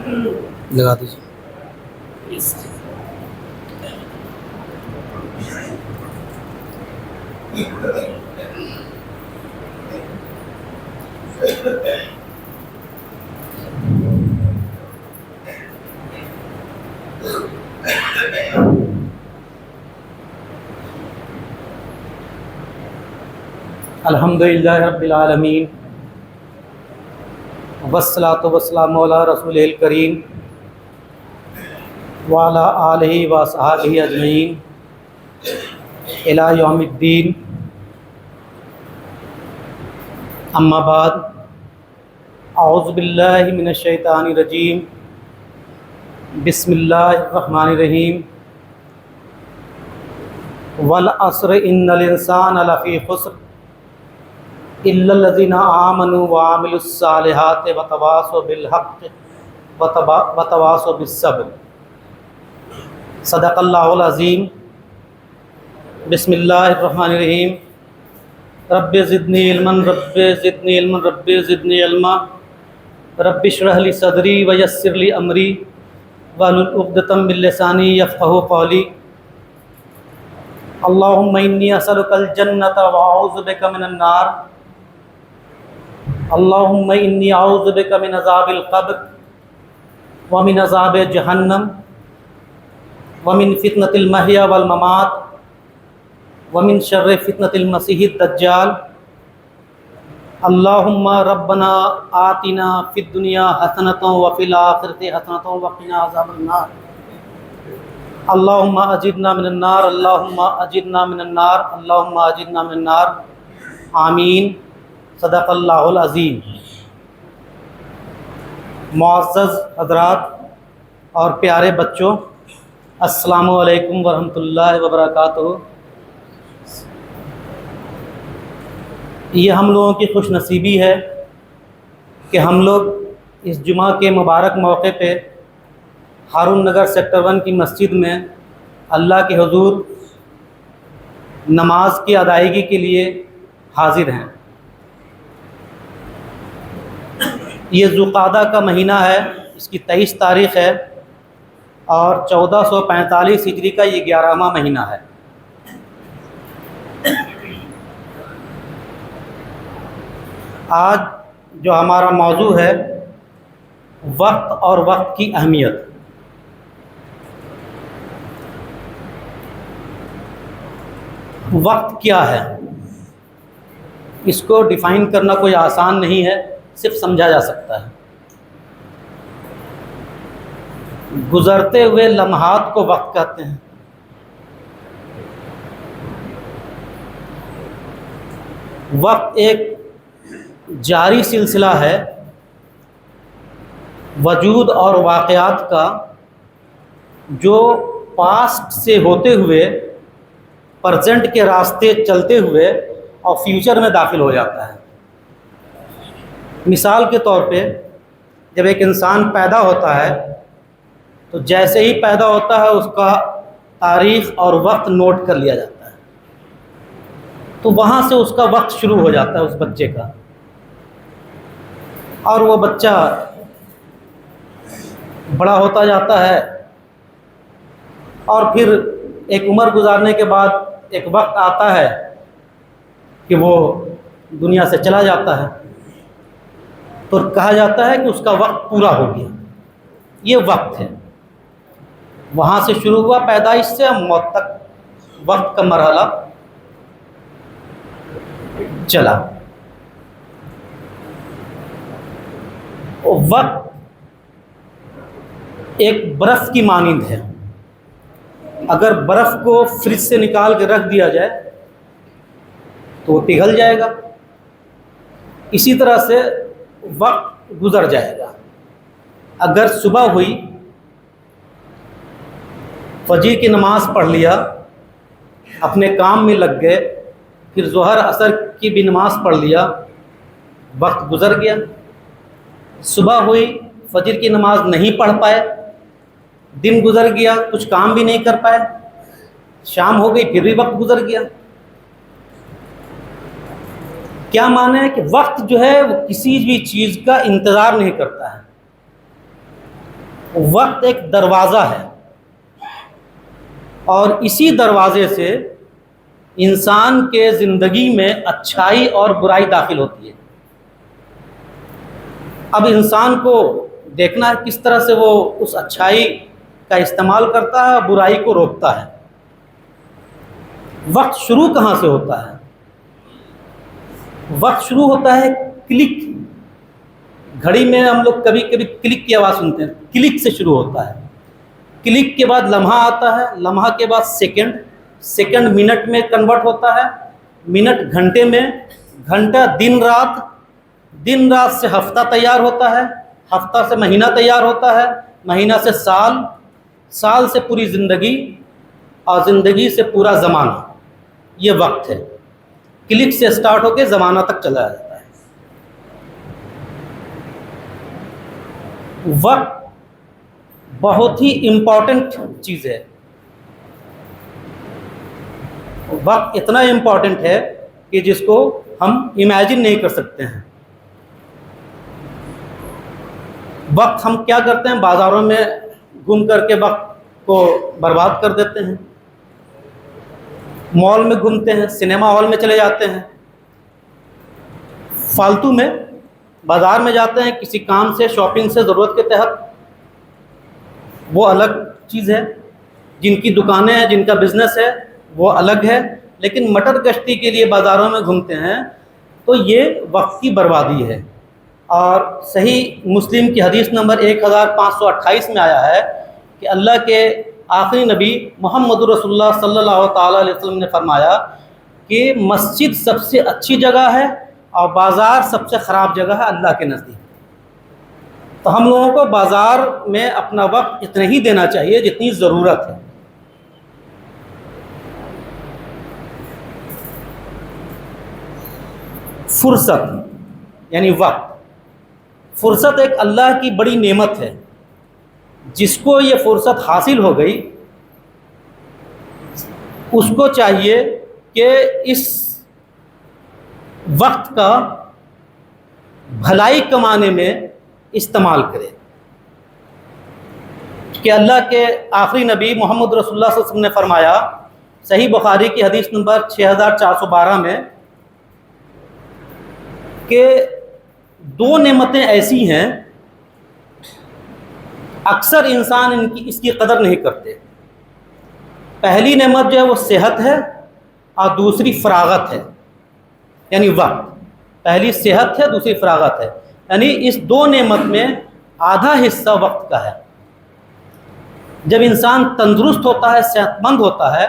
لگا دیجیے. الحمدللہ رب العالمین والصلاۃ والسلام علی رسول الکریم وعلی آلہ وصحبہ اجمعین الی یوم الدین. اما بعد، اعوذ باللہ من الشیطان الرجیم، بسم اللہ الرحمن الرحیم. والعصر ان الانسان لفی خسر الا الذین آمنوا وعملوا الصالحات وتواصوا بالحق وتواصوا بالصبر. صدق اللہ العظیم. بسم اللہ الرحمن الرحیم. رب زدنی علما رب زدنی علما رب زدنی علما رب اشرح لی صدری ویسر لی امری واحلل عقدۃ من لسانی یفقہوا قولی. اللہم انی اسألک الجنۃ واعوذ بک من النار. اللہم انی اعوذ بک من عذاب القبر ومن عذاب جہنم ومن فتنة المحیا والممات ومن شر فتنة المسیح الدجال. اللہم ربنا آتنا فی الدنیا حسنۃ وفی الآخرۃ حسنۃ وقنا عذاب النار. اللہم اجرنا من النار اللہم اجرنا من النار اللہم اجرنا من النار. آمین. صدق اللہ العظیم. معزز حضرات اور پیارے بچوں، السلام علیکم ورحمۃ اللہ وبرکاتہ. یہ ہم لوگوں کی خوش نصیبی ہے کہ ہم لوگ اس جمعہ کے مبارک موقع پہ ہارون نگر سیکٹر 1 کی مسجد میں اللہ کے حضور نماز کی ادائیگی کے لیے حاضر ہیں. یہ ذوالقعدہ کا مہینہ ہے، اس کی 23 تاریخ ہے اور 1445 ہجری کا یہ 11واں مہینہ ہے. آج جو ہمارا موضوع ہے وقت اور وقت کی اہمیت. وقت کیا ہے؟ اس کو ڈیفائن کرنا کوئی آسان نہیں ہے، صرف سمجھا جا سکتا ہے. گزرتے ہوئے لمحات کو وقت کہتے ہیں. وقت ایک جاری سلسلہ ہے وجود اور واقعات کا، جو پاسٹ سے ہوتے ہوئے پرزنٹ کے راستے چلتے ہوئے اور فیوچر میں داخل ہو جاتا ہے. مثال کے طور پہ جب ایک انسان پیدا ہوتا ہے تو جیسے ہی پیدا ہوتا ہے اس کا تاریخ اور وقت نوٹ کر لیا جاتا ہے، تو وہاں سے اس کا وقت شروع ہو جاتا ہے اس بچے کا. اور وہ بچہ بڑا ہوتا جاتا ہے اور پھر ایک عمر گزارنے کے بعد ایک وقت آتا ہے کہ وہ دنیا سے چلا جاتا ہے، تو کہا جاتا ہے کہ اس کا وقت پورا ہو گیا. یہ وقت ہے. وہاں سے شروع ہوا پیدائش سے موت تک وقت کا مرحلہ چلا. وقت ایک برف کی مانند ہے. اگر برف کو فریج سے نکال کے رکھ دیا جائے تو وہ پگھل جائے گا. اسی طرح سے وقت گزر جائے گا. اگر صبح ہوئی، فجر کی نماز پڑھ لیا، اپنے کام میں لگ گئے، پھر ظہر عصر کی بھی نماز پڑھ لیا، وقت گزر گیا. صبح ہوئی، فجر کی نماز نہیں پڑھ پائے، دن گزر گیا، کچھ کام بھی نہیں کر پائے. شام ہو گئی، پھر بھی وقت گزر گیا. کیا معنی ہے کہ وقت جو ہے وہ کسی بھی چیز کا انتظار نہیں کرتا ہے. وقت ایک دروازہ ہے اور اسی دروازے سے انسان کے زندگی میں اچھائی اور برائی داخل ہوتی ہے۔ اب انسان کو دیکھنا ہے کس طرح سے وہ اس اچھائی کا استعمال کرتا ہے، برائی کو روکتا ہے۔ وقت شروع کہاں سے ہوتا ہے؟ وقت شروع ہوتا ہے کلک، گھڑی میں ہم لوگ کبھی کبھی کلک کی آواز سنتے ہیں، کلک سے شروع ہوتا ہے۔ کلک کے بعد لمحہ آتا ہے، لمحہ کے بعد سیکنڈ، سیکنڈ منٹ میں کنورٹ ہوتا ہے، منٹ گھنٹے میں، گھنٹہ دن رات، دن رات سے ہفتہ تیار ہوتا ہے، ہفتہ سے مہینہ تیار ہوتا ہے، مہینہ سے سال، سال سے پوری زندگی، اور زندگی سے پورا زمانہ۔ یہ وقت ہے، کلک سے سٹارٹ ہو کے زمانہ تک چلا جاتا ہے۔ وقت بہت ہی امپورٹنٹ چیز ہے۔ وقت اتنا امپورٹنٹ ہے کہ جس کو ہم امیجن نہیں کر سکتے ہیں۔ وقت ہم کیا کرتے ہیں؟ بازاروں میں گھوم کر کے وقت کو برباد کر دیتے ہیں، مال میں گھومتے ہیں، سنیما ہال میں چلے جاتے ہیں، فالتو میں بازار میں جاتے ہیں کسی کام سے، شاپنگ سے، ضرورت کے تحت، وہ الگ چیز ہے۔ جن کی دکانیں ہیں، جن کا بزنس ہے، وہ الگ ہے، لیکن مٹر گشتی کے لیے بازاروں میں گھومتے ہیں تو یہ وقت کی بربادی ہے۔ اور صحیح مسلم کی حدیث نمبر 1528 میں آیا ہے کہ اللہ کے آخری نبی محمد رسول اللہ صلی اللہ تعالیٰ علیہ وسلم نے فرمایا کہ مسجد سب سے اچھی جگہ ہے اور بازار سب سے خراب جگہ ہے اللہ کے نزدیک۔ تو ہم لوگوں کو بازار میں اپنا وقت اتنا ہی دینا چاہیے جتنی ضرورت ہے۔ فرصت یعنی وقت، فرصت ایک اللہ کی بڑی نعمت ہے۔ جس کو یہ فرصت حاصل ہو گئی اس کو چاہیے کہ اس وقت کا بھلائی کمانے میں استعمال کرے، کہ اللہ کے آخری نبی محمد رسول اللہ صلی اللہ علیہ وسلم نے فرمایا صحیح بخاری کی حدیث نمبر 6412 میں کہ دو نعمتیں ایسی ہیں اکثر انسان اس کی قدر نہیں کرتے۔ پہلی نعمت جو ہے وہ صحت ہے اور دوسری فراغت ہے، یعنی وقت۔ پہلی صحت ہے، دوسری فراغت ہے، یعنی اس دو نعمت میں آدھا حصہ وقت کا ہے۔ جب انسان تندرست ہوتا ہے، صحت مند ہوتا ہے،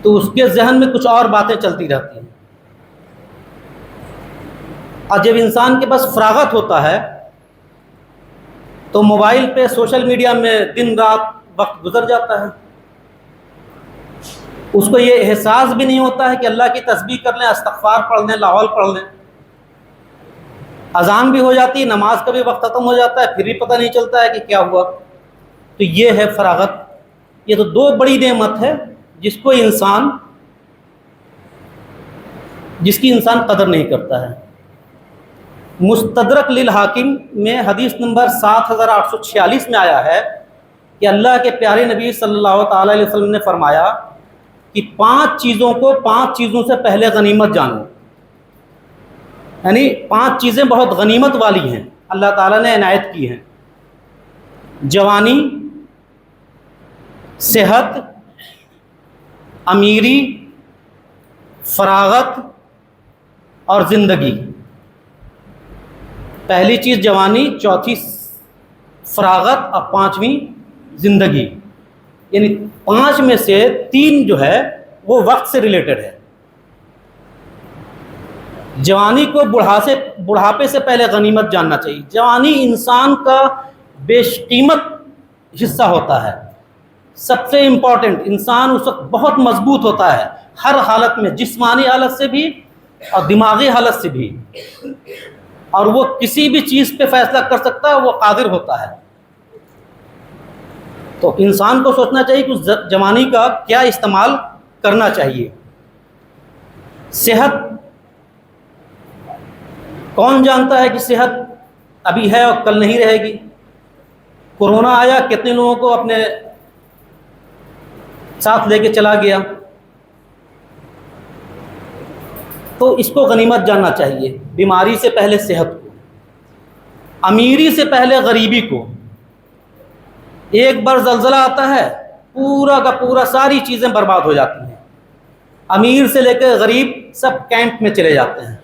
تو اس کے ذہن میں کچھ اور باتیں چلتی رہتی ہیں، اور جب انسان کے پاس فراغت ہوتا ہے تو موبائل پہ سوشل میڈیا میں دن رات وقت گزر جاتا ہے۔ اس کو یہ احساس بھی نہیں ہوتا ہے کہ اللہ کی تسبیح کر لیں، استغفار پڑھ لیں، لاحول پڑھ لیں۔ اذان بھی ہو جاتی ہے، نماز کا بھی وقت ختم ہو جاتا ہے، پھر بھی پتہ نہیں چلتا ہے کہ کیا ہوا۔ تو یہ ہے فراغت۔ یہ تو دو بڑی نعمت ہے جس کی انسان قدر نہیں کرتا ہے۔ مستدرک للحاکم میں حدیث نمبر 7846 میں آیا ہے کہ اللہ کے پیارے نبی صلی اللہ تعالیٰ علیہ وسلم نے فرمایا کہ 5 چیزوں کو 5 چیزوں سے پہلے غنیمت جانو، یعنی 5 چیزیں بہت غنیمت والی ہیں، اللہ تعالیٰ نے عنایت کی ہیں: جوانی، صحت، امیری، فراغت اور زندگی۔ پہلی چیز جوانی، چوتھی فراغت اور 5ویں زندگی۔ یعنی 5 میں سے 3 جو ہے وہ وقت سے ریلیٹڈ ہے۔ جوانی کو بڑھاپے سے پہلے غنیمت جاننا چاہیے۔ جوانی انسان کا بیش قیمت حصہ ہوتا ہے، سب سے امپورٹنٹ۔ انسان اس وقت بہت مضبوط ہوتا ہے ہر حالت میں، جسمانی حالت سے بھی اور دماغی حالت سے بھی، اور وہ کسی بھی چیز پہ فیصلہ کر سکتا ہے، وہ قادر ہوتا ہے۔ تو انسان کو سوچنا چاہیے کہ اس جوانی کا کیا استعمال کرنا چاہیے۔ صحت، کون جانتا ہے کہ صحت ابھی ہے اور کل نہیں رہے گی؟ کورونا آیا، کتنے لوگوں کو اپنے ساتھ لے کے چلا گیا. تو اس کو غنیمت جاننا چاہیے. بیماری سے پہلے صحت کو، امیری سے پہلے غریبی کو. ایک بار زلزلہ آتا ہے، پورا کا پورا ساری چیزیں برباد ہو جاتی ہیں. امیر سے لے کے غریب سب کیمپ میں چلے جاتے ہیں.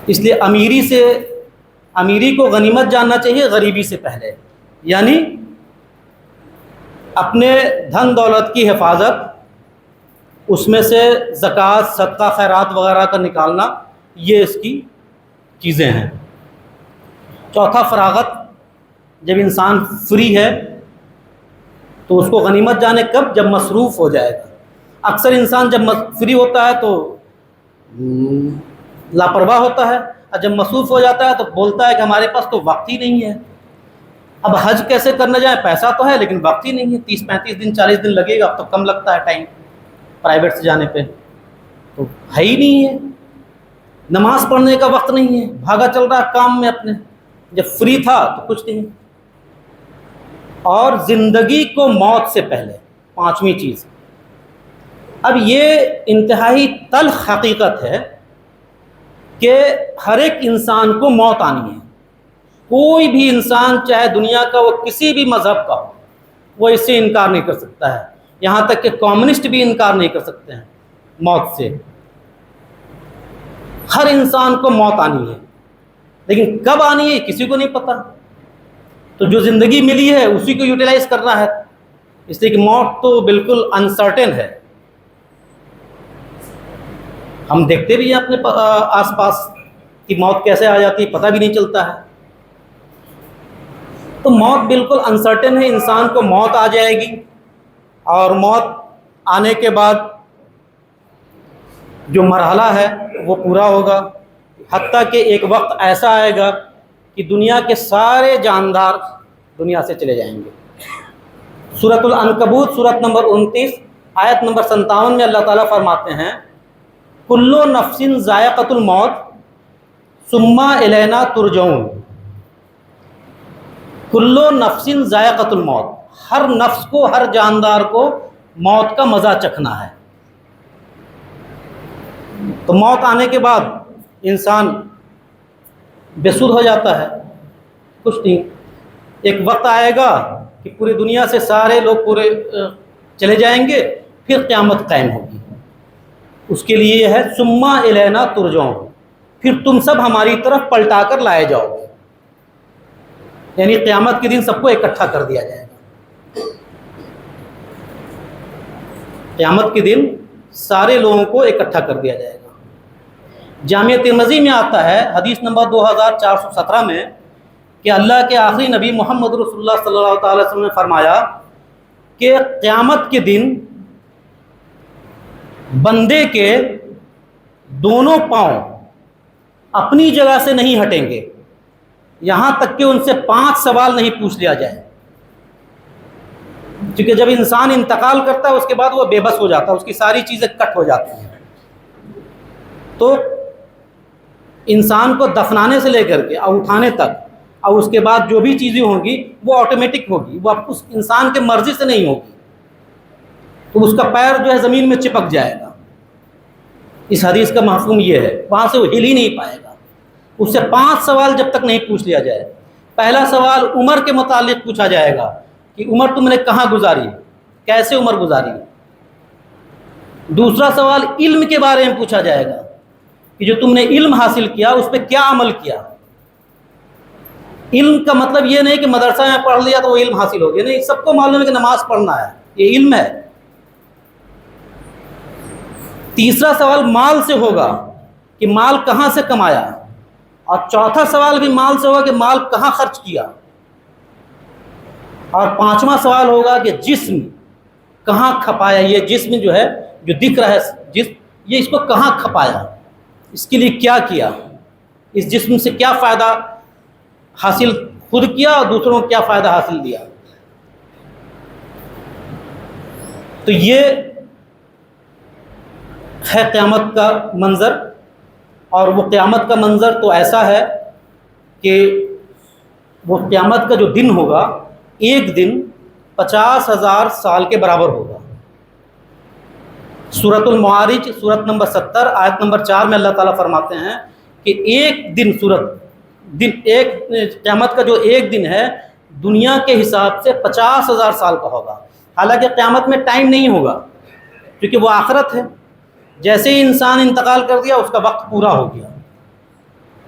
اس لیے امیری کو غنیمت جاننا چاہیے غریبی سے پہلے. یعنی اپنے دھن دولت کی حفاظت، اس میں سے زکوٰۃ، صدقہ، خیرات وغیرہ کا نکالنا، یہ اس کی چیزیں ہیں. چوتھا فراغت. جب انسان فری ہے تو اس کو غنیمت جانے کب؟ جب مصروف ہو جائے گا. اکثر انسان جب فری ہوتا ہے تو لاپرواہ ہوتا ہے، اور جب مصروف ہو جاتا ہے تو بولتا ہے کہ ہمارے پاس تو وقت ہی نہیں ہے. اب حج کیسے کرنے جائیں؟ پیسہ تو ہے لیکن وقت ہی نہیں ہے. 30-35 دن 40 دن لگے گا. اب تو کم لگتا ہے ٹائم پرائیویٹ سے جانے پہ، تو ہے ہی نہیں ہے. نماز پڑھنے کا وقت نہیں ہے، بھاگا چل رہا ہے کام میں اپنے. جب فری تھا تو کچھ نہیں. اور زندگی کو موت سے پہلے، پانچویں چیز. اب یہ انتہائی تلخ حقیقت ہے کہ ہر ایک انسان کو موت آنی ہے. کوئی بھی انسان چاہے دنیا کا وہ کسی بھی مذہب کا ہو، وہ اس سے انکار نہیں کر سکتا ہے. یہاں تک کہ کمیونسٹ بھی انکار نہیں کر سکتے ہیں موت سے. ہر انسان کو موت آنی ہے، لیکن کب آنی ہے کسی کو نہیں پتہ. تو جو زندگی ملی ہے اسی کو یوٹیلائز کرنا ہے، اس لیے کہ موت تو بالکل انسرٹن ہے. ہم دیکھتے بھی ہیں اپنے آس پاس کہ موت کیسے آ جاتی ہے، پتہ بھی نہیں چلتا ہے. تو موت بالکل انسرٹن ہے. انسان کو موت آ جائے گی، اور موت آنے کے بعد جو مرحلہ ہے وہ پورا ہوگا. حتیٰ کہ ایک وقت ایسا آئے گا کہ دنیا کے سارے جاندار دنیا سے چلے جائیں گے. سورۃ العنکبوت سورۃ نمبر 29 آیت نمبر 57 میں اللہ تعالیٰ فرماتے ہیں: کل نفس ذائقۃ الموت ثم الینا ترجعون. کل نفس ذائقۃ الموت، ہر نفس کو، ہر جاندار کو موت کا مزہ چکھنا ہے. تو موت آنے کے بعد انسان بے سود ہو جاتا ہے، کچھ نہیں. ایک وقت آئے گا کہ پوری دنیا سے سارے لوگ پورے چلے جائیں گے، پھر قیامت قائم ہوگی. اس کے لیے یہ ہے ثم الینا ترجعون، پھر تم سب ہماری طرف پلٹا کر لائے جاؤ گے. یعنی قیامت کے دن سب کو اکٹھا کر دیا جائے گا. قیامت کے دن سارے لوگوں کو اکٹھا کر دیا جائے گا. جامع ترمذی میں آتا ہے حدیث نمبر 2417 میں کہ اللہ کے آخری نبی محمد رسول اللہ صلی اللہ تعالی وسلم نے فرمایا کہ قیامت کے دن بندے کے دونوں پاؤں اپنی جگہ سے نہیں ہٹیں گے یہاں تک کہ ان سے 5 سوال نہیں پوچھ لیا جائے. کیونکہ جب انسان انتقال کرتا ہے اس کے بعد وہ بے بس ہو جاتا ہے، اس کی ساری چیزیں کٹ ہو جاتی ہیں. تو انسان کو دفنانے سے لے کر کے اور اٹھانے تک، اور اس کے بعد جو بھی چیزیں ہوں گی وہ آٹومیٹک ہوگی، وہ اس انسان کے مرضی سے نہیں ہوگی. تو اس کا پیر جو ہے زمین میں چپک جائے گا. اس حدیث کا مفہوم یہ ہے، وہاں سے وہ ہل ہی نہیں پائے گا. اس سے 5 سوال جب تک نہیں پوچھ لیا جائے. پہلا سوال عمر کے متعلق پوچھا جائے گا کہ عمر تم نے کہاں گزاری، کیسے عمر گزاری. دوسرا سوال علم کے بارے میں پوچھا جائے گا کہ جو تم نے علم حاصل کیا اس پہ کیا عمل کیا. علم کا مطلب یہ نہیں کہ مدرسہ میں پڑھ لیا تو وہ علم حاصل ہو گیا، نہیں. سب کو معلوم ہے کہ نماز پڑھنا ہے، یہ علم ہے. تیسرا سوال مال سے ہوگا کہ مال کہاں سے کمایا، اور چوتھا سوال بھی مال سے ہوگا کہ مال کہاں خرچ کیا. اور 5واں سوال ہوگا کہ جسم کہاں کھپایا. یہ جسم جو ہے، جو دکھ رہا ہے جسم، یہ اس کو کہاں کھپایا، اس کے لیے کیا کیا، اس جسم سے کیا فائدہ حاصل خود کیا اور دوسروں کو کیا فائدہ حاصل دیا. تو یہ ہے قیامت کا منظر. اور وہ قیامت کا منظر تو ایسا ہے کہ وہ قیامت کا جو دن ہوگا ایک دن 50,000 سال کے برابر ہوگا۔ سورۃ المعارج سورت نمبر 70 آیت نمبر 4 میں اللہ تعالیٰ فرماتے ہیں کہ ایک دن قیامت کا جو ایک دن ہے دنیا کے حساب سے 50,000 سال کا ہوگا۔ حالانکہ قیامت میں ٹائم نہیں ہوگا کیونکہ وہ آخرت ہے، جیسے ہی انسان انتقال کر دیا اس کا وقت پورا ہو گیا،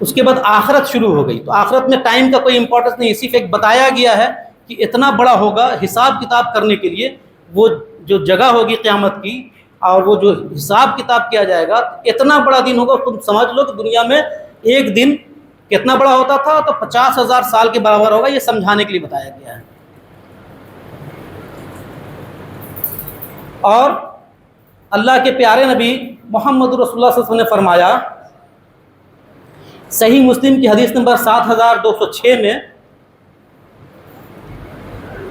اس کے بعد آخرت شروع ہو گئی۔ تو آخرت میں ٹائم کا کوئی امپورٹنس نہیں، صرف ایک بتایا گیا ہے کہ اتنا بڑا ہوگا، حساب کتاب کرنے کے لیے وہ جو جگہ ہوگی قیامت کی اور وہ جو حساب کتاب کیا جائے گا اتنا بڑا دن ہوگا۔ تم سمجھ لو کہ دنیا میں ایک دن کتنا بڑا ہوتا تھا تو 50,000 سال کے برابر ہوگا، یہ سمجھانے کے لیے بتایا گیا ہے۔ اور اللہ کے پیارے نبی محمد رسول اللہ صلی اللہ علیہ وسلم نے فرمایا صحیح مسلم کی حدیث نمبر 7206 میں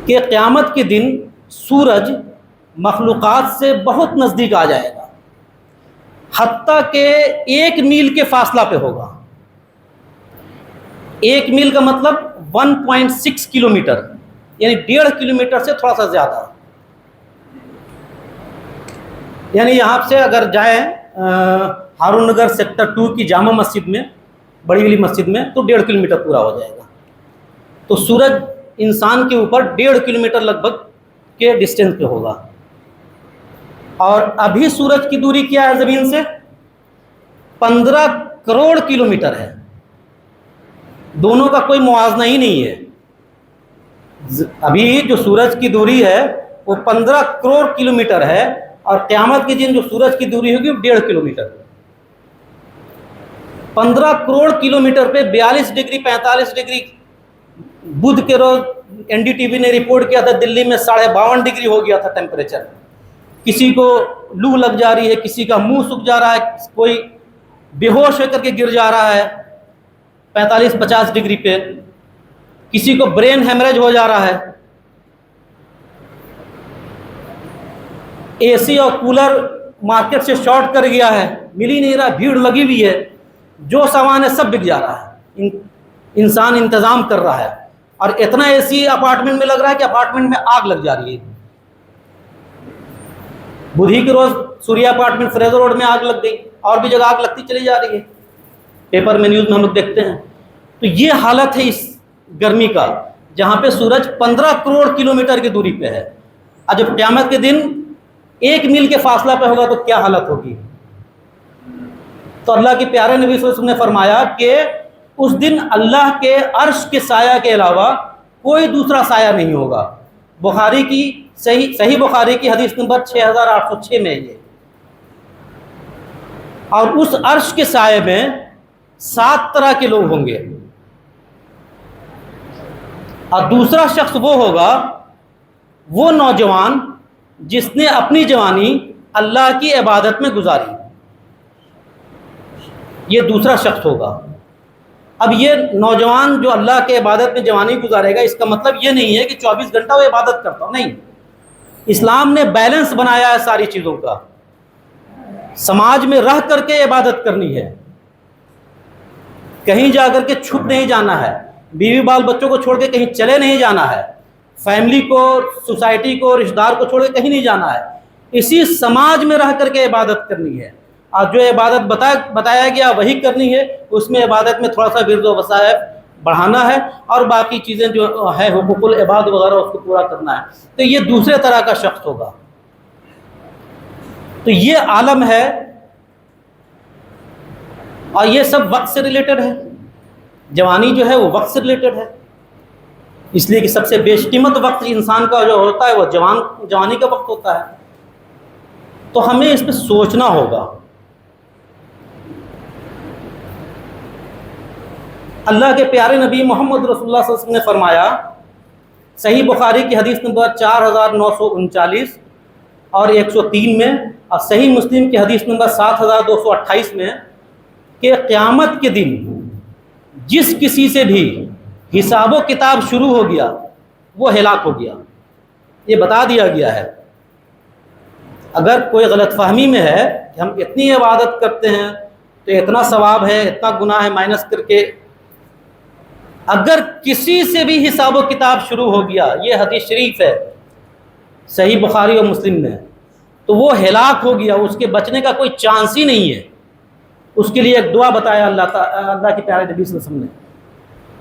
کہ قیامت کے دن سورج مخلوقات سے بہت نزدیک آ جائے گا، حتیٰ کہ 1 میل کے فاصلہ پہ ہوگا۔ 1 میل کا مطلب 1.6 کلومیٹر، یعنی 1.5 کلومیٹر سے تھوڑا سا زیادہ۔ یعنی یہاں سے اگر جائیں ہارون نگر سیکٹر 2 کی جامع مسجد میں، بڑی والی مسجد میں، تو 1.5 کلومیٹر پورا ہو جائے گا۔ تو سورج انسان کے اوپر 1.5 کلومیٹر لگ بھگ کے ڈسٹینس پہ ہوگا۔ اور ابھی سورج کی دوری کیا ہے زمین سے؟ 15 کروڑ کلومیٹر ہے۔ دونوں کا کوئی موازنہ ہی نہیں ہے۔ ابھی جو سورج کی دوری ہے وہ 15 کروڑ کلومیٹر ہے، اور قیامت کے دن جو سورج کی دوری ہوگی وہ 1.5 کلومیٹر۔ 15 کروڑ کلومیٹر پہ 42 ڈگری 45 ڈگری بدھ کے روز NDTV نے رپورٹ کیا تھا دلی میں 52.5 ڈگری ہو گیا تھا ٹیمپریچر۔ کسی کو لو لگ جا رہی ہے، کسی کا منہ سوکھ جا رہا ہے، کوئی بے ہوش ہو کر کے گر جا رہا ہے 45-50 ڈگری پہ، کسی کو برین ہیمریج ہو جا رہا ہے۔ اے سی اور کولر مارکیٹ سے شارٹ کر گیا ہے، مل ہی نہیں رہا، بھیڑ لگی ہوئی ہے، جو سامان ہے سب بک جا رہا ہے، انسان انتظام کر رہا ہے۔ اور اتنا اے سی اپارٹمنٹ میں لگ رہا ہے کہ اپارٹمنٹ میں آگ لگ جا رہی ہے۔ بدھی کے روز سوریا اپارٹمنٹ فریزر روڈ میں آگ لگ گئی، اور بھی جگہ آگ لگتی چلی جا رہی ہے، پیپر میں نیوز میں ہم لوگ دیکھتے ہیں۔ تو یہ حالت ہے اس گرمی کا، جہاں پہ سورج 15 کروڑ کلومیٹر کی دوری پہ ہے، اور جب قیامت کے دن 1 میل کے فاصلہ پہ ہوگا تو کیا حالت ہوگی۔ تو اللہ کے پیارے نبی صلی اللہ علیہ وسلم نے فرمایا کہ اس دن اللہ کے عرش کے سایہ کے علاوہ کوئی دوسرا سایہ نہیں ہوگا۔ بخاری کی صحیح بخاری کی حدیث نمبر 6806 میں یہ، اور اس عرش کے سائے میں 7 طرح کے لوگ ہوں گے، اور دوسرا شخص وہ ہوگا وہ نوجوان جس نے اپنی جوانی اللہ کی عبادت میں گزاری، یہ دوسرا شخص ہوگا۔ اب یہ نوجوان جو اللہ کے عبادت میں جوانی گزارے گا، اس کا مطلب یہ نہیں ہے کہ 24 گھنٹہ وہ عبادت کرتا ہو، نہیں۔ اسلام نے بیلنس بنایا ہے ساری چیزوں کا۔ سماج میں رہ کر کے عبادت کرنی ہے، کہیں جا کر کے چھپ نہیں جانا ہے، بیوی بال بچوں کو چھوڑ کے کہیں چلے نہیں جانا ہے، فیملی کو، سوسائٹی کو، رشتہ دار کو چھوڑ کے کہیں نہیں جانا ہے، اسی سماج میں رہ کر کے عبادت کرنی ہے۔ اور جو عبادت بتایا گیا وہی کرنی ہے، اس میں عبادت میں تھوڑا سا ورد و وظائف بڑھانا ہے، اور باقی چیزیں جو ہے حقوق العباد وغیرہ اس کو پورا کرنا ہے۔ تو یہ دوسرے طرح کا شخص ہوگا۔ تو یہ عالم ہے، اور یہ سب وقت سے ریلیٹڈ ہے۔ جوانی جو ہے وہ وقت سے ریلیٹڈ ہے، اس لیے کہ سب سے بیش قیمت وقت انسان کا جو ہوتا ہے وہ جوانی کا وقت ہوتا ہے۔ تو ہمیں اس پہ سوچنا ہوگا۔ اللہ کے پیارے نبی محمد رسول اللہ صلی اللہ علیہ وسلم نے فرمایا صحیح بخاری کی حدیث نمبر 4939 اور 103 میں، اور صحیح مسلم کی حدیث نمبر 7228 میں، کہ قیامت کے دن جس کسی سے بھی حساب و کتاب شروع ہو گیا وہ ہلاک ہو گیا۔ یہ بتا دیا گیا ہے۔ اگر کوئی غلط فہمی میں ہے کہ ہم اتنی عبادت کرتے ہیں تو اتنا ثواب ہے، اتنا گناہ ہے، مائنس کر کے اگر کسی سے بھی حساب و کتاب شروع ہو گیا، یہ حدیث شریف ہے صحیح بخاری اور مسلم میں، تو وہ ہلاک ہو گیا، اس کے بچنے کا کوئی چانس ہی نہیں ہے۔ اس کے لیے ایک دعا بتایا اللہ کے پیارے نبی صلی اللہ علیہ وسلم نے،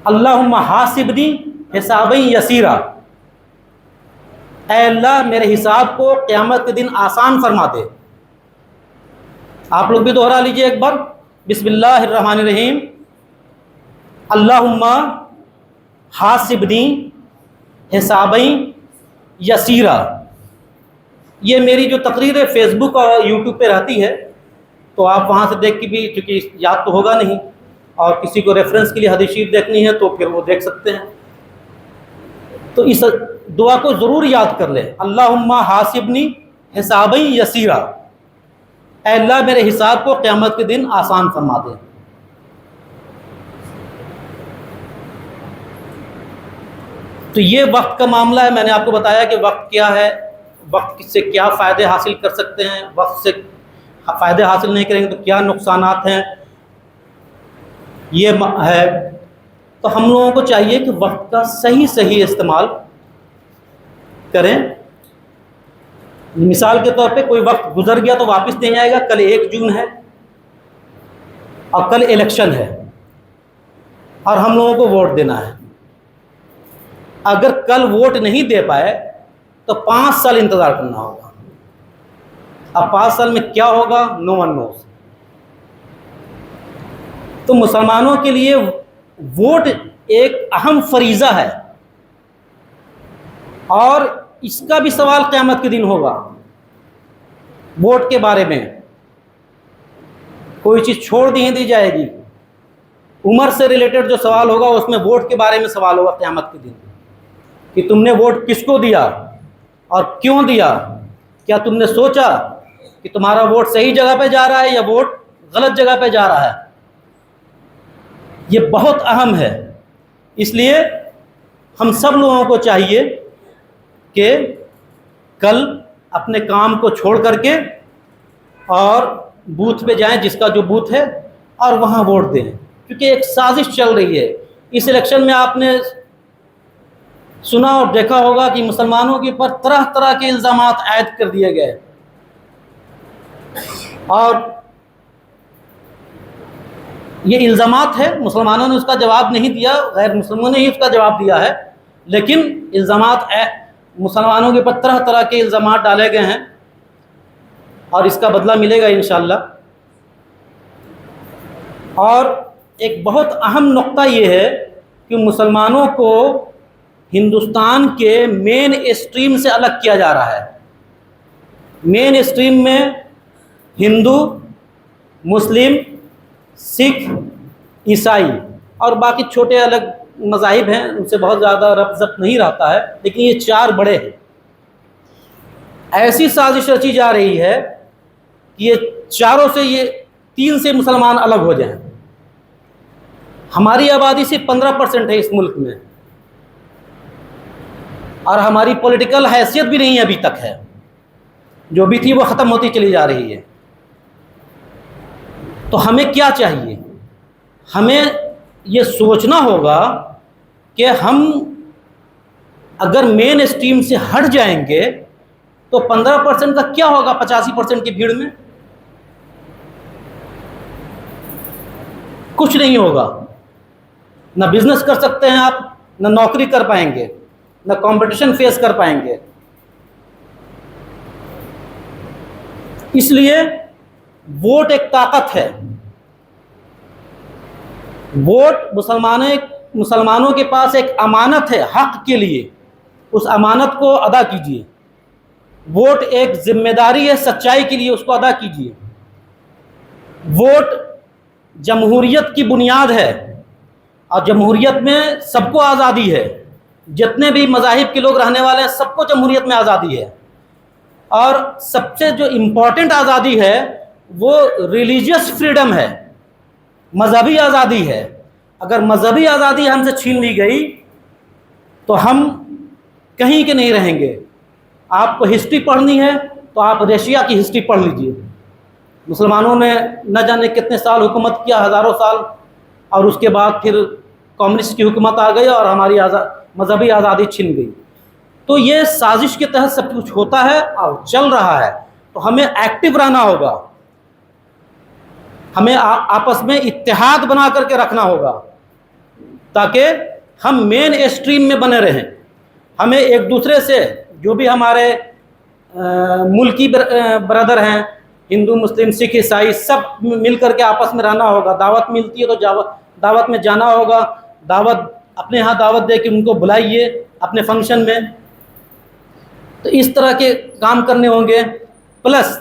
اللہم حاسبنی حسابا یسیرا، اے اللہ میرے حساب کو قیامت کے دن آسان فرما دے۔ آپ لوگ بھی دوہرا لیجئے ایک بار، بسم اللہ الرحمن الرحیم، اللہم حاسبنی حسابا یسیرا۔ یہ میری جو تقریر ہے فیس بک اور یوٹیوب پہ رہتی ہے، تو آپ وہاں سے دیکھ کے بھی، چونکہ یاد تو ہوگا نہیں، اور کسی کو ریفرنس کے لیے حدیث شریف دیکھنی ہے تو پھر وہ دیکھ سکتے ہیں۔ تو اس دعا کو ضرور یاد کر لیں، اللہم حاسبنی حسابا یسیرا، اے اللہ میرے حساب کو قیامت کے دن آسان فرما دے۔ تو یہ وقت کا معاملہ ہے۔ میں نے آپ کو بتایا کہ وقت کیا ہے، وقت سے کیا فائدے حاصل کر سکتے ہیں، وقت سے فائدے حاصل نہیں کریں گے تو کیا نقصانات ہیں، یہ ہے۔ تو ہم لوگوں کو چاہیے کہ وقت کا صحیح استعمال کریں۔ مثال کے طور پہ کوئی وقت گزر گیا تو واپس نہیں آئے گا۔ کل 1 جون ہے اور کل الیکشن ہے اور ہم لوگوں کو ووٹ دینا ہے۔ اگر کل ووٹ نہیں دے پائے تو 5 سال انتظار کرنا ہوگا۔ اب 5 سال میں کیا ہوگا، نو ون نوز۔ تو مسلمانوں کے لیے ووٹ ایک اہم فریضہ ہے، اور اس کا بھی سوال قیامت کے دن ہوگا۔ ووٹ کے بارے میں کوئی چیز چھوڑ نہیں دی جائے گی۔ عمر سے ریلیٹڈ جو سوال ہوگا اس میں ووٹ کے بارے میں سوال ہوگا قیامت کے دن، کہ تم نے ووٹ کس کو دیا اور کیوں دیا، کیا تم نے سوچا کہ تمہارا ووٹ صحیح جگہ پہ جا رہا ہے یا ووٹ غلط جگہ پہ جا رہا ہے۔ یہ بہت اہم ہے۔ اس لیے ہم سب لوگوں کو چاہیے کہ کل اپنے کام کو چھوڑ کر کے اور بوتھ پہ جائیں، جس کا جو بوتھ ہے، اور وہاں ووٹ دیں، کیونکہ ایک سازش چل رہی ہے۔ اس الیکشن میں آپ نے سنا اور دیکھا ہوگا کہ مسلمانوں کے اوپر طرح طرح کے الزامات عائد کر دیے گئے، اور یہ الزامات ہے، مسلمانوں نے اس کا جواب نہیں دیا، غیر مسلموں نے ہی اس کا جواب دیا ہے، لیکن الزامات مسلمانوں کے اوپر طرح طرح کے الزامات ڈالے گئے ہیں، اور اس کا بدلہ ملے گا انشاءاللہ۔ اور ایک بہت اہم نقطہ یہ ہے کہ مسلمانوں کو ہندوستان کے مین اسٹریم سے الگ کیا جا رہا ہے۔ مین اسٹریم میں ہندو، مسلم، سکھ، عیسائی اور باقی چھوٹے الگ مذاہب ہیں، ان سے بہت زیادہ ربط ضبط نہیں رہتا ہے، لیکن یہ 4 بڑے ہیں۔ ایسی سازش رچی جا رہی ہے کہ یہ چاروں سے، یہ 3 سے مسلمان الگ ہو جائیں۔ ہماری آبادی صرف 15% ہے اس ملک میں، اور ہماری پولیٹیکل حیثیت بھی نہیں ابھی تک ہے، جو بھی تھی وہ ختم ہوتی چلی جا رہی ہے۔ تو ہمیں کیا چاہیے؟ ہمیں یہ سوچنا ہوگا کہ ہم اگر مین اسٹریم سے ہٹ جائیں گے تو 15% کا کیا ہوگا 85% کی بھیڑ میں؟ کچھ نہیں ہوگا۔ نہ بزنس کر سکتے ہیں آپ، نہ نوکری کر پائیں گے، نہ کمپٹیشن فیس کر پائیں گے۔ اس لیے ووٹ ایک طاقت ہے۔ ووٹ مسلمانوں کے پاس ایک امانت ہے حق کے لیے، اس امانت کو ادا کیجیے۔ ووٹ ایک ذمہ داری ہے سچائی کے لیے، اس کو ادا کیجیے۔ ووٹ جمہوریت کی بنیاد ہے، اور جمہوریت میں سب کو آزادی ہے، جتنے بھی مذاہب کے لوگ رہنے والے ہیں سب کو جمہوریت میں آزادی ہے۔ اور سب سے جو امپورٹنٹ آزادی ہے وہ ریلیجیس فریڈم ہے، مذہبی آزادی ہے۔ اگر مذہبی آزادی ہم سے چھین لی گئی تو ہم کہیں کے نہیں رہیں گے۔ آپ کو ہسٹری پڑھنی ہے تو آپ رشیا کی ہسٹری پڑھ لیجئے۔ مسلمانوں نے نہ جانے کتنے سال حکومت کیا، ہزاروں سال، اور اس کے بعد پھر کمیونسٹ کی حکومت آ گئی اور ہماری مذہبی آزادی چھن گئی. تو یہ سازش کے تحت سب کچھ ہوتا ہے اور چل رہا ہے. تو ہمیں ایکٹیو رہنا ہوگا, ہمیں آپس میں اتحاد بنا کر کے رکھنا ہوگا تاکہ ہم مین اسٹریم میں بنے رہیں. ہمیں ایک دوسرے سے جو بھی ہمارے ملکی برادر ہیں, ہندو مسلم سکھ عیسائی, سب مل کر کے آپس میں رہنا ہوگا. دعوت ملتی ہے تو دعوت میں جانا ہوگا. دعوت اپنے ہاں دعوت دے کے ان کو بلائیے اپنے فنکشن میں. تو اس طرح کے کام کرنے ہوں گے. پلس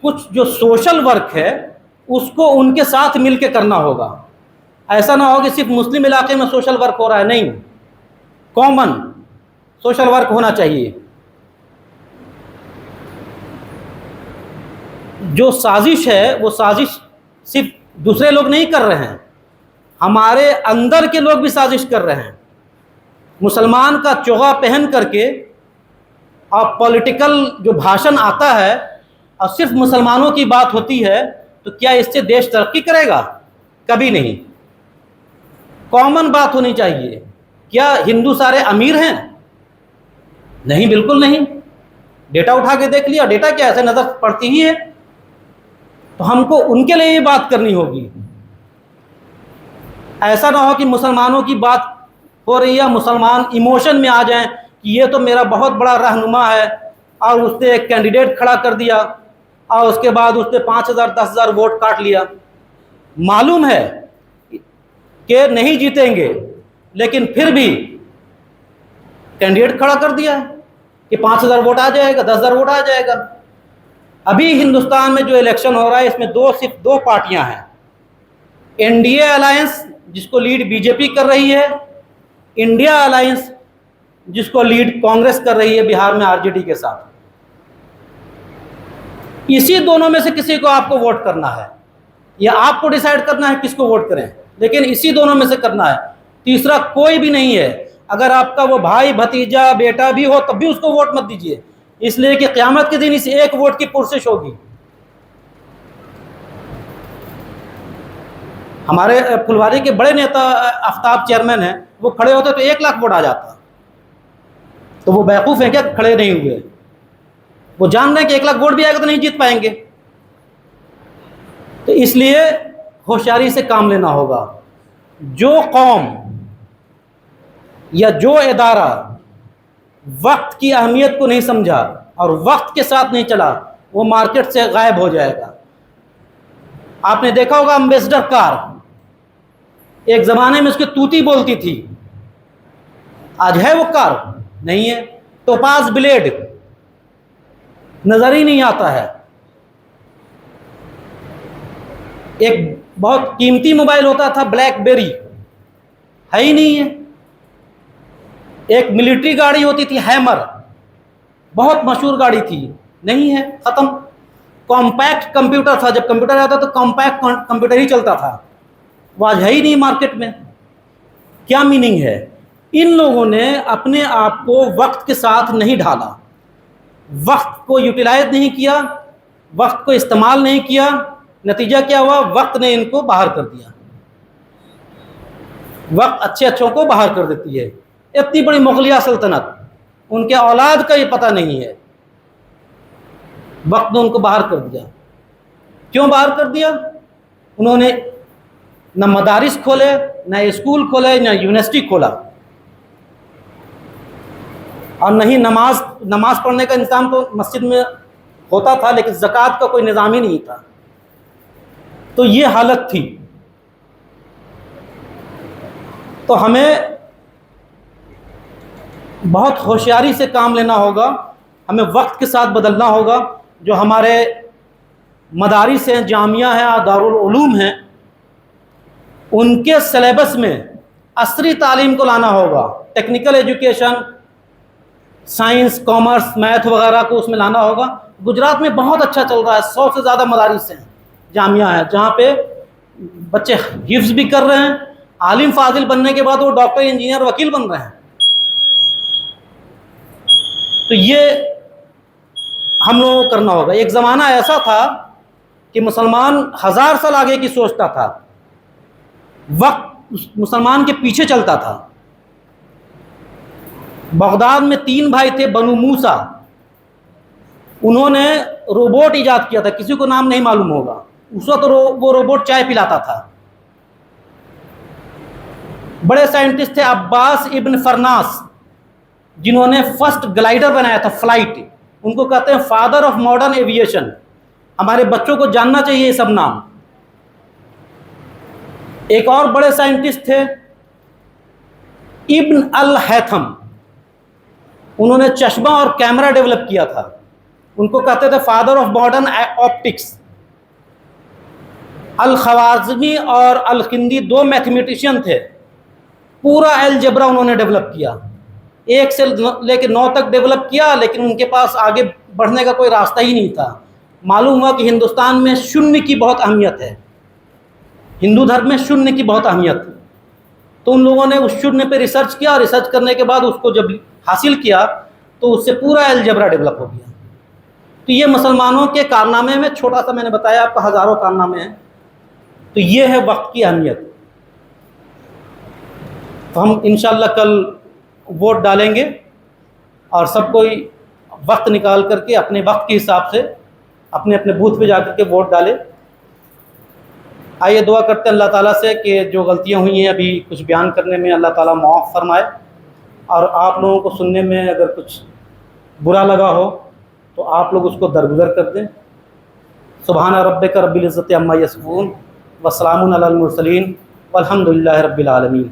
کچھ جو سوشل ورک ہے اس کو ان کے ساتھ مل کے کرنا ہوگا. ایسا نہ ہو کہ صرف مسلم علاقے میں سوشل ورک ہو رہا ہے, نہیں, کامن سوشل ورک ہونا چاہیے. جو سازش ہے وہ سازش صرف دوسرے لوگ نہیں کر رہے ہیں, ہمارے اندر کے لوگ بھی سازش کر رہے ہیں. مسلمان کا چوغا پہن کر کے اور پولیٹیکل جو بھاشن آتا ہے اور صرف مسلمانوں کی بات ہوتی ہے, تو کیا اس سے دیش ترقی کرے گا؟ کبھی نہیں. کامن بات ہونی چاہیے. کیا ہندو سارے امیر ہیں؟ نہیں, بالکل نہیں. ڈیٹا اٹھا کے دیکھ لیا, ڈیٹا کیا ایسے نظر پڑتی ہی ہے. تو ہم کو ان کے لیے یہ بات کرنی ہوگی. ایسا نہ ہو کہ مسلمانوں کی بات ہو رہی ہے, مسلمان ایموشن میں آ جائیں کہ یہ تو میرا بہت بڑا رہنما ہے اور اس نے ایک کینڈیڈیٹ کھڑا کر دیا اور اس کے بعد اس نے 5,000 10,000 ووٹ کاٹ لیا. معلوم ہے کہ نہیں جیتیں گے, لیکن پھر بھی کینڈیڈیٹ کھڑا کر دیا کہ 5,000 ووٹ آ جائے گا, 10,000 ووٹ آ جائے گا. ابھی ہندوستان میں جو الیکشن ہو رہا ہے اس میں صرف دو پارٹیاں ہیں. این ڈی اے الائنس جس کو لیڈ بی جے پی کر رہی ہے, انڈیا الائنس جس کو لیڈ کانگریس کر رہی ہے بہار میں آر جے ڈی کے ساتھ. اسی دونوں میں سے کسی کو آپ کو ووٹ کرنا ہے, یا آپ کو ڈیسائیڈ کرنا ہے کس کو ووٹ کریں, لیکن اسی دونوں میں سے کرنا ہے. تیسرا کوئی بھی نہیں ہے. اگر آپ کا وہ بھائی بھتیجا بیٹا بھی ہو تب بھی اس کو ووٹ مت دیجیے, اس لیے کہ قیامت کے دن اس ایک ووٹ کی پرسش ہوگی. ہمارے پھلواری کے بڑے نیتا آفتاب چیئرمین ہیں, وہ کھڑے ہوتے تو 1 لاکھ ووٹ آ جاتا. تو وہ بیوقوف ہیں کیا کھڑے نہیں ہوئے؟ وہ جان رہے ہیں کہ 1 لاکھ ووٹ بھی آئے گا تو نہیں جیت پائیں گے. تو اس لیے ہوشیاری سے کام لینا ہوگا. جو قوم یا جو ادارہ وقت کی اہمیت کو نہیں سمجھا اور وقت کے ساتھ نہیں چلا, وہ مارکیٹ سے غائب ہو جائے گا. آپ نے دیکھا ہوگا امبیسڈر کار, ایک زمانے میں اس کی توتی بولتی تھی, آج ہے وہ کار؟ نہیں ہے. ٹوپاز بلیڈ نظر ہی نہیں آتا ہے. ایک بہت قیمتی موبائل ہوتا تھا بلیک بیری, ہے ہی نہیں ہے. ایک ملٹری گاڑی ہوتی تھی ہیمر, بہت مشہور گاڑی تھی, نہیں ہے, ختم. کمپیکٹ کمپیوٹر تھا, جب کمپیوٹر آتا تو کمپیکٹ کمپیوٹر ہی چلتا تھا, وہ آج ہے ہی نہیں مارکیٹ میں. کیا میننگ ہے؟ ان لوگوں نے اپنے آپ کو وقت کے ساتھ نہیں ڈھالا, وقت کو یوٹیلائز نہیں کیا, وقت کو استعمال نہیں کیا. نتیجہ کیا ہوا؟ وقت نے ان کو باہر کر دیا. وقت اچھوں کو باہر کر دیتی ہے. اتنی بڑی مغلیہ سلطنت, ان کے اولاد کا یہ پتہ نہیں ہے, وقت نے ان کو باہر کر دیا. کیوں باہر کر دیا؟ انہوں نے نہ مدارس کھولے, نہ اسکول کھولے, نہ یونیورسٹی کھولا, اور نہ ہی نماز پڑھنے کا انتظام تو مسجد میں ہوتا تھا, لیکن زکوٰۃ کا کوئی نظام ہی نہیں تھا. تو یہ حالت تھی. تو ہمیں بہت ہوشیاری سے کام لینا ہوگا, ہمیں وقت کے ساتھ بدلنا ہوگا. جو ہمارے مدارس ہیں, جامعہ ہیں اور دارالعلوم ہیں, ان کے سلیبس میں عصری تعلیم کو لانا ہوگا. Technical education, science, commerce, math وغیرہ کو اس میں لانا ہوگا. گجرات میں بہت اچھا چل رہا ہے, 100 سے زیادہ مدارس ہیں, جامعہ ہیں, جہاں پہ بچے حفظ بھی کر رہے ہیں, عالم فاضل بننے کے بعد وہ ڈاکٹر, انجینئر, وکیل بن رہے ہیں. تو یہ ہم لوگوں کو کرنا ہوگا. ایک زمانہ ایسا تھا کہ مسلمان 1000 سال آگے کی سوچتا تھا, وقت اس مسلمان کے پیچھے چلتا تھا۔ بغداد میں 3 بھائی تھے بنو موسیٰ، انہوں نے روبوٹ ایجاد کیا تھا، کسی کو نام نہیں معلوم ہوگا، اس وقت وہ روبوٹ چائے پلاتا تھا۔ بڑے سائنٹسٹ تھے عباس ابن فرناس، جنہوں نے فرسٹ گلائیڈر بنایا تھا، فلائٹ، ان کو کہتے ہیں فادر آف ماڈرن ایویشن۔ ہمارے بچوں کو جاننا چاہیے یہ سب نام۔ ایک اور بڑے سائنٹسٹ تھے ابن الہیثم، انہوں نے چشمہ اور کیمرہ ڈیولپ کیا تھا، ان کو کہتے تھے فادر آف ماڈرن آپٹکس۔ الخوارزمی اور الکندی 2 میتھمیٹیشین تھے، پورا الجبرا انہوں نے ڈیولپ کیا، 1 سے لے کے 9 تک ڈیولپ کیا، لیکن ان کے پاس آگے بڑھنے کا کوئی راستہ ہی نہیں تھا۔ معلوم ہوا کہ ہندوستان میں شونیہ کی بہت اہمیت ہے، ہندو دھرم میں شونیہ کی بہت اہمیت ہے، تو ان لوگوں نے اس شونیہ پہ ریسرچ کیا، ریسرچ کرنے کے بعد اس کو جب حاصل کیا تو اس سے پورا الجبرا ڈیولپ ہو گیا۔ تو یہ مسلمانوں کے کارنامے میں چھوٹا سا میں نے بتایا، آپ کو ہزاروں کارنامے ہیں۔ تو یہ ہے وقت کی اہمیت۔ تو ہم انشاءاللہ کل ووٹ ڈالیں گے، اور سب کوئی وقت نکال کر کے اپنے وقت کے حساب سے اپنے اپنے بوتھ پہ جا کر کے ووٹ ڈالے۔ آئیے دعا کرتے ہیں اللہ تعالیٰ سے کہ جو غلطیاں ہوئی ہیں ابھی کچھ بیان کرنے میں، اللہ تعالیٰ معاف فرمائے، اور آپ لوگوں کو سننے میں اگر کچھ برا لگا ہو تو آپ لوگ اس کو درگزر کر دیں۔ سبحان ربک رب العزت عما یصفون وسلام علی المرسلین والحمد للہ رب العالمین۔